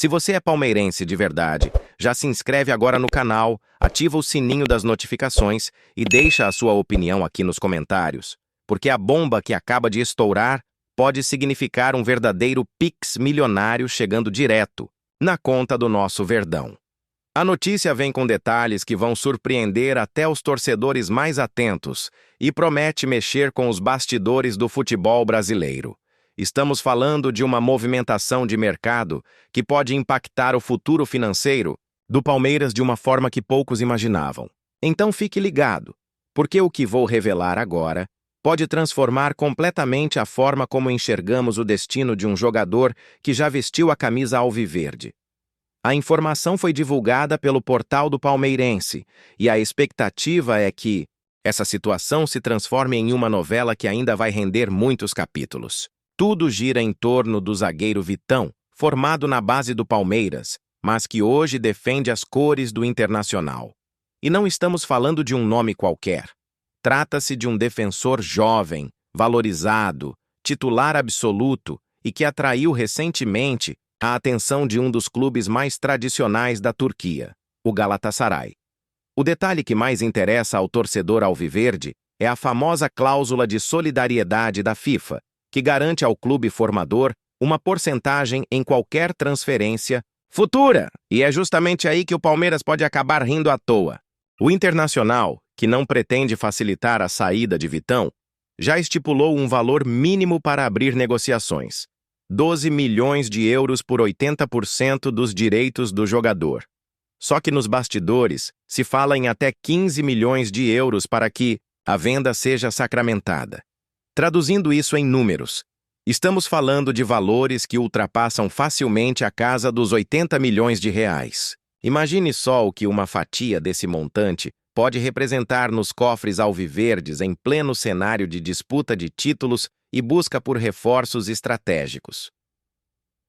Se você é palmeirense de verdade, já se inscreve agora no canal, ativa o sininho das notificações e deixa a sua opinião aqui nos comentários, porque a bomba que acaba de estourar pode significar um verdadeiro Pix milionário chegando direto na conta do nosso Verdão. A notícia vem com detalhes que vão surpreender até os torcedores mais atentos e promete mexer com os bastidores do futebol brasileiro. Estamos falando de uma movimentação de mercado que pode impactar o futuro financeiro do Palmeiras de uma forma que poucos imaginavam. Então fique ligado, porque o que vou revelar agora pode transformar completamente a forma como enxergamos o destino de um jogador que já vestiu a camisa alviverde. A informação foi divulgada pelo portal do Palmeirense e a expectativa é que essa situação se transforme em uma novela que ainda vai render muitos capítulos. Tudo gira em torno do zagueiro Vitão, formado na base do Palmeiras, mas que hoje defende as cores do Internacional. E não estamos falando de um nome qualquer. Trata-se de um defensor jovem, valorizado, titular absoluto e que atraiu recentemente a atenção de um dos clubes mais tradicionais da Turquia, o Galatasaray. O detalhe que mais interessa ao torcedor alviverde é a famosa cláusula de solidariedade da FIFA, que garante ao clube formador uma porcentagem em qualquer transferência futura. E é justamente aí que o Palmeiras pode acabar rindo à toa. O Internacional, que não pretende facilitar a saída de Vitão, já estipulou um valor mínimo para abrir negociações: 12 milhões de euros por 80% dos direitos do jogador. Só que nos bastidores se fala em até 15 milhões de euros para que a venda seja sacramentada. Traduzindo isso em números, estamos falando de valores que ultrapassam facilmente a casa dos 80 milhões de reais. Imagine só o que uma fatia desse montante pode representar nos cofres alviverdes em pleno cenário de disputa de títulos e busca por reforços estratégicos.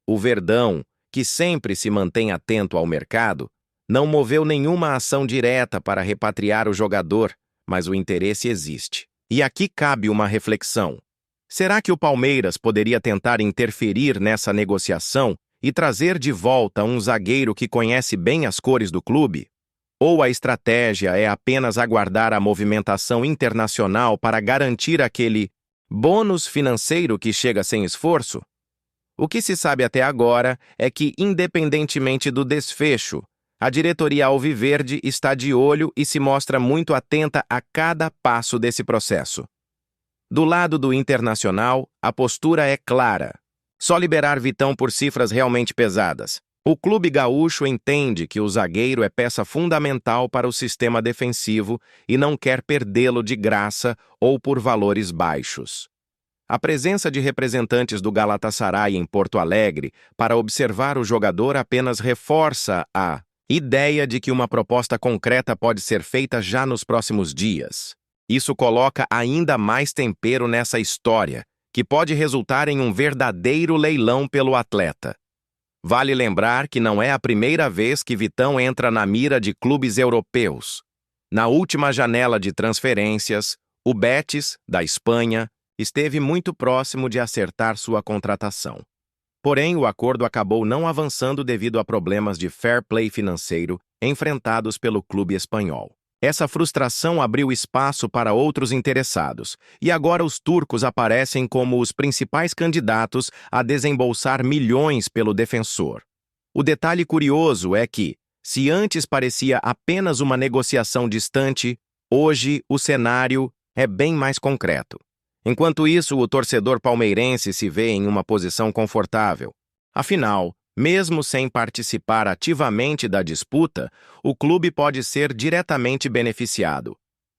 O Verdão, que sempre se mantém atento ao mercado, não moveu nenhuma ação direta para repatriar o jogador, mas o interesse existe. E aqui cabe uma reflexão. Será que o Palmeiras poderia tentar interferir nessa negociação e trazer de volta um zagueiro que conhece bem as cores do clube? Ou a estratégia é apenas aguardar a movimentação internacional para garantir aquele bônus financeiro que chega sem esforço? O que se sabe até agora é que, independentemente do desfecho, a diretoria alviverde está de olho e se mostra muito atenta a cada passo desse processo. Do lado do Internacional, a postura é clara: só liberar Vitão por cifras realmente pesadas. O clube gaúcho entende que o zagueiro é peça fundamental para o sistema defensivo e não quer perdê-lo de graça ou por valores baixos. A presença de representantes do Galatasaray em Porto Alegre para observar o jogador apenas reforça a ideia de que uma proposta concreta pode ser feita já nos próximos dias. Isso coloca ainda mais tempero nessa história, que pode resultar em um verdadeiro leilão pelo atleta. Vale lembrar que não é a primeira vez que Vitão entra na mira de clubes europeus. Na última janela de transferências, o Betis, da Espanha, esteve muito próximo de acertar sua contratação. Porém, o acordo acabou não avançando devido a problemas de fair play financeiro enfrentados pelo clube espanhol. Essa frustração abriu espaço para outros interessados, e agora os turcos aparecem como os principais candidatos a desembolsar milhões pelo defensor. O detalhe curioso é que, se antes parecia apenas uma negociação distante, hoje o cenário é bem mais concreto. Enquanto isso, o torcedor palmeirense se vê em uma posição confortável. Afinal, mesmo sem participar ativamente da disputa, o clube pode ser diretamente beneficiado.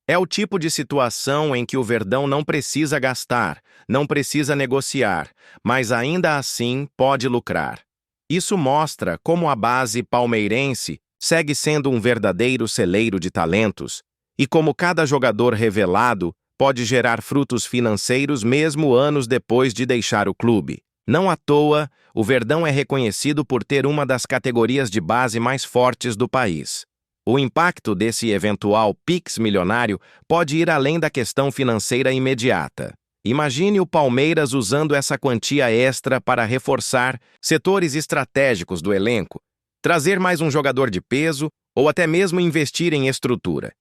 É o tipo de situação em que o Verdão não precisa gastar, não precisa negociar, mas ainda assim pode lucrar. Isso mostra como a base palmeirense segue sendo um verdadeiro celeiro de talentos e como cada jogador revelado pode gerar frutos financeiros mesmo anos depois de deixar o clube. Não à toa, o Verdão é reconhecido por ter uma das categorias de base mais fortes do país. O impacto desse eventual Pix milionário pode ir além da questão financeira imediata. Imagine o Palmeiras usando essa quantia extra para reforçar setores estratégicos do elenco, trazer mais um jogador de peso ou até mesmo investir em estrutura.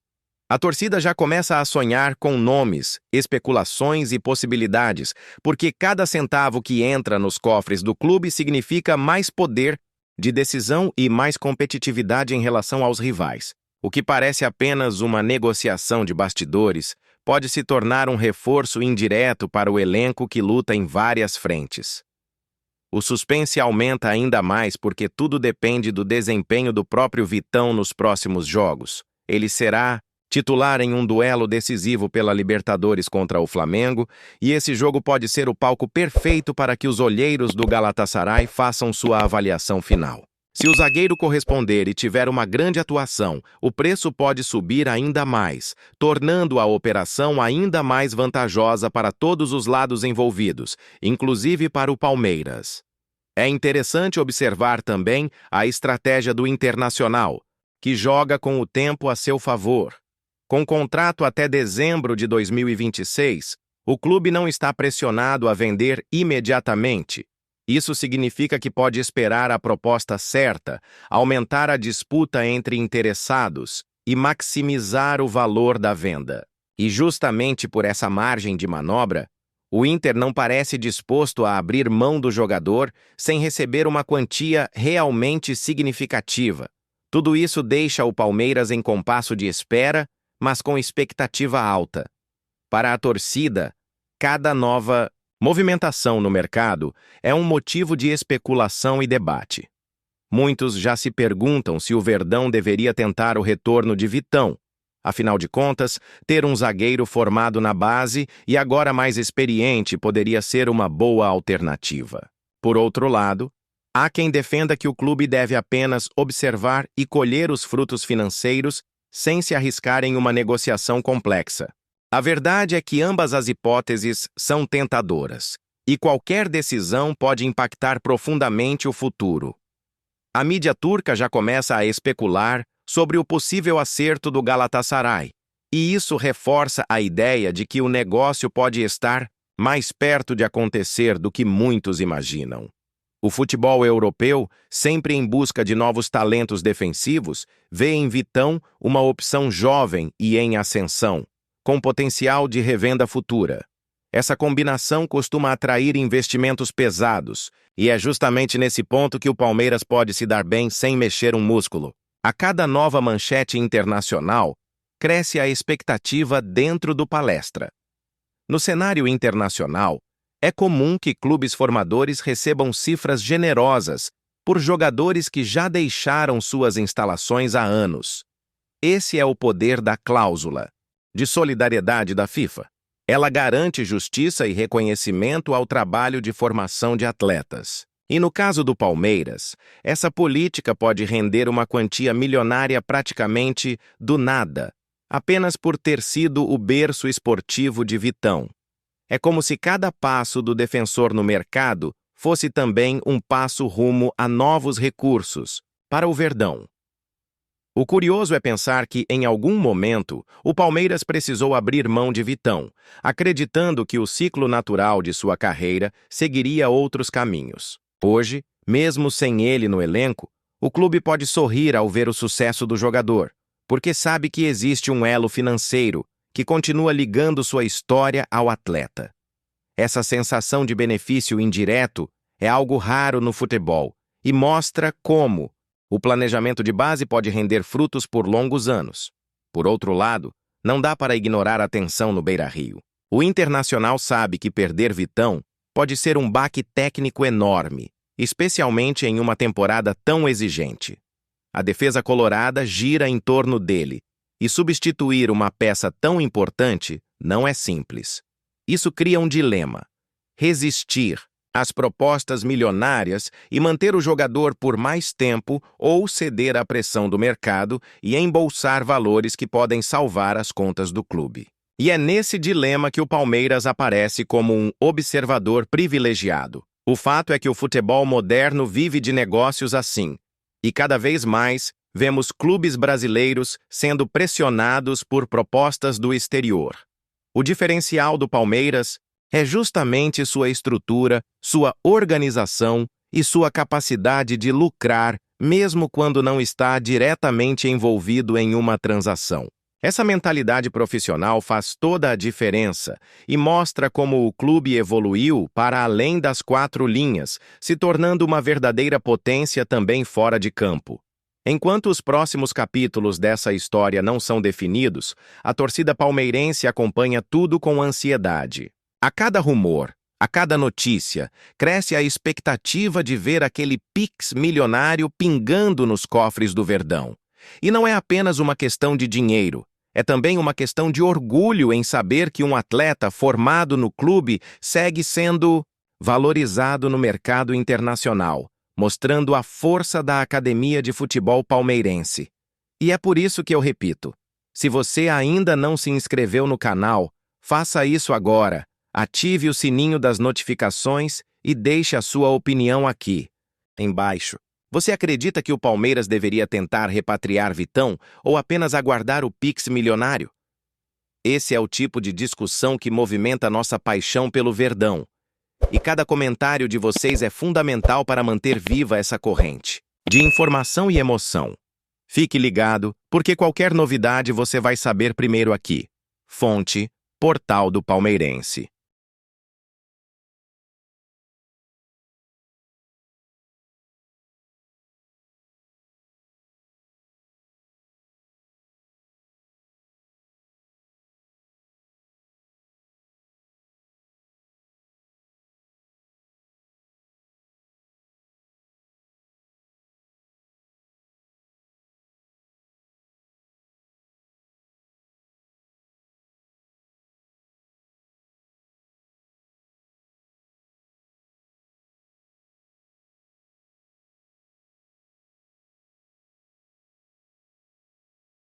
A torcida já começa a sonhar com nomes, especulações e possibilidades, porque cada centavo que entra nos cofres do clube significa mais poder de decisão e mais competitividade em relação aos rivais. O que parece apenas uma negociação de bastidores pode se tornar um reforço indireto para o elenco que luta em várias frentes. O suspense aumenta ainda mais porque tudo depende do desempenho do próprio Vitão nos próximos jogos. Ele será titular em um duelo decisivo pela Libertadores contra o Flamengo, e esse jogo pode ser o palco perfeito para que os olheiros do Galatasaray façam sua avaliação final. Se o zagueiro corresponder e tiver uma grande atuação, o preço pode subir ainda mais, tornando a operação ainda mais vantajosa para todos os lados envolvidos, inclusive para o Palmeiras. É interessante observar também a estratégia do Internacional, que joga com o tempo a seu favor. Com contrato até dezembro de 2026, o clube não está pressionado a vender imediatamente. Isso significa que pode esperar a proposta certa, aumentar a disputa entre interessados e maximizar o valor da venda. E justamente por essa margem de manobra, o Inter não parece disposto a abrir mão do jogador sem receber uma quantia realmente significativa. Tudo isso deixa o Palmeiras em compasso de espera, mas com expectativa alta. Para a torcida, cada nova movimentação no mercado é um motivo de especulação e debate. Muitos já se perguntam se o Verdão deveria tentar o retorno de Vitão. Afinal de contas, ter um zagueiro formado na base e agora mais experiente poderia ser uma boa alternativa. Por outro lado, há quem defenda que o clube deve apenas observar e colher os frutos financeiros sem se arriscar em uma negociação complexa. A verdade é que ambas as hipóteses são tentadoras, e qualquer decisão pode impactar profundamente o futuro. A mídia turca já começa a especular sobre o possível acerto do Galatasaray, e isso reforça a ideia de que o negócio pode estar mais perto de acontecer do que muitos imaginam. O futebol europeu, sempre em busca de novos talentos defensivos, vê em Vitão uma opção jovem e em ascensão, com potencial de revenda futura. Essa combinação costuma atrair investimentos pesados, e é justamente nesse ponto que o Palmeiras pode se dar bem sem mexer um músculo. A cada nova manchete internacional, cresce a expectativa dentro do palestra. No cenário internacional, é comum que clubes formadores recebam cifras generosas por jogadores que já deixaram suas instalações há anos. Esse é o poder da cláusula de solidariedade da FIFA. Ela garante justiça e reconhecimento ao trabalho de formação de atletas. E no caso do Palmeiras, essa política pode render uma quantia milionária praticamente do nada, apenas por ter sido o berço esportivo de Vitão. É como se cada passo do defensor no mercado fosse também um passo rumo a novos recursos para o Verdão. O curioso é pensar que, em algum momento, o Palmeiras precisou abrir mão de Vitão, acreditando que o ciclo natural de sua carreira seguiria outros caminhos. Hoje, mesmo sem ele no elenco, o clube pode sorrir ao ver o sucesso do jogador, porque sabe que existe um elo financeiro que continua ligando sua história ao atleta. Essa sensação de benefício indireto é algo raro no futebol e mostra como o planejamento de base pode render frutos por longos anos. Por outro lado, não dá para ignorar a tensão no Beira-Rio. O Internacional sabe que perder Vitão pode ser um baque técnico enorme, especialmente em uma temporada tão exigente. A defesa colorada gira em torno dele, e substituir uma peça tão importante não é simples. Isso cria um dilema: resistir às propostas milionárias e manter o jogador por mais tempo ou ceder à pressão do mercado e embolsar valores que podem salvar as contas do clube. E é nesse dilema que o Palmeiras aparece como um observador privilegiado. O fato é que o futebol moderno vive de negócios assim, e cada vez mais vemos clubes brasileiros sendo pressionados por propostas do exterior. O diferencial do Palmeiras É justamente sua estrutura, sua organização e sua capacidade de lucrar, mesmo quando não está diretamente envolvido em uma transação. Essa mentalidade profissional faz toda a diferença e mostra como o clube evoluiu para além das quatro linhas, se tornando uma verdadeira potência também fora de campo. Enquanto os próximos capítulos dessa história não são definidos, a torcida palmeirense acompanha tudo com ansiedade. A cada rumor, a cada notícia, cresce a expectativa de ver aquele Pix milionário pingando nos cofres do Verdão. E não é apenas uma questão de dinheiro, é também uma questão de orgulho em saber que um atleta formado no clube segue sendo valorizado no mercado internacional, mostrando a força da Academia de Futebol Palmeirense. E é por isso que eu repito, se você ainda não se inscreveu no canal, faça isso agora. Ative o sininho das notificações e deixe a sua opinião aqui, embaixo. Você acredita que o Palmeiras deveria tentar repatriar Vitão ou apenas aguardar o Pix milionário? Esse é o tipo de discussão que movimenta nossa paixão pelo Verdão. E cada comentário de vocês é fundamental para manter viva essa corrente de informação e emoção. Fique ligado, porque qualquer novidade você vai saber primeiro aqui. Fonte: Portal do Palmeirense.